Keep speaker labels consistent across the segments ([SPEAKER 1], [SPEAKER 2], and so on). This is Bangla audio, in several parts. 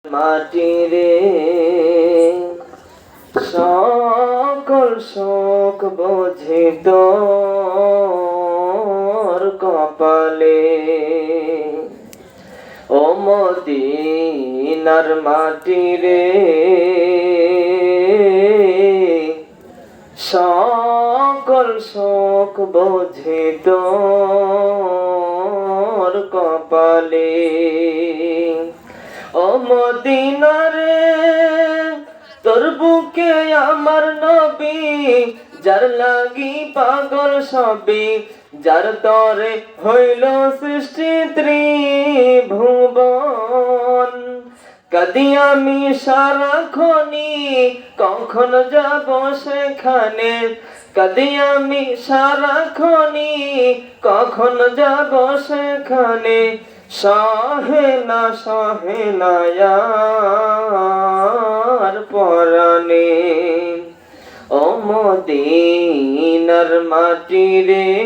[SPEAKER 1] মাটিরে সকল শোক বোঝে তোর কপালে। ও মদিনার মাটিরে সকল শোক বোঝে তোর কপালে। ও মদিনারে তোর বুকে আমার নবী, যার লাগি পাগল সবই, যার তরে হইল সৃষ্টি ত্রিভুবন। কাঁদি আমি সারাক্ষণি, কখন যাব সেখানে। কাঁদি আমি সারাক্ষণি, কখন যাব সেখানে। সহে না আর পরাণে। ও মদিনার মাটিরে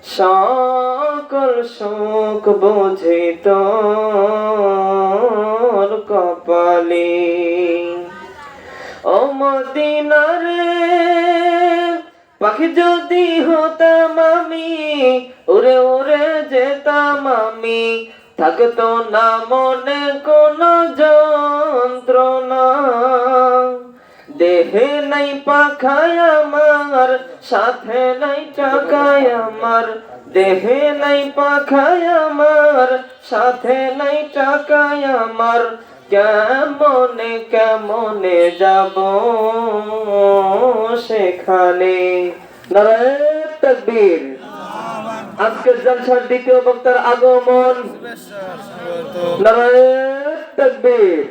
[SPEAKER 1] সকল শোক বোঝে তোর কপালে। ও মদিনারে পাখি যদি হতাম আমি, উড়ে উড়ে যেতাম আমি। থাকতো না মনে কোনো যন্ত্রণা। দেহে নাই পাখায় আমার, সাথে নাই টাকায় আমার। দেহে নাই পাখায় আমার, সাথে নাই টাকায় আমার। কেমনে কেমনে যাব সেখানে। নারায়ে তাকবীর। আজকের জলসার দ্বিতীয় বক্তার আগমন। নারায়ে তাকবীর।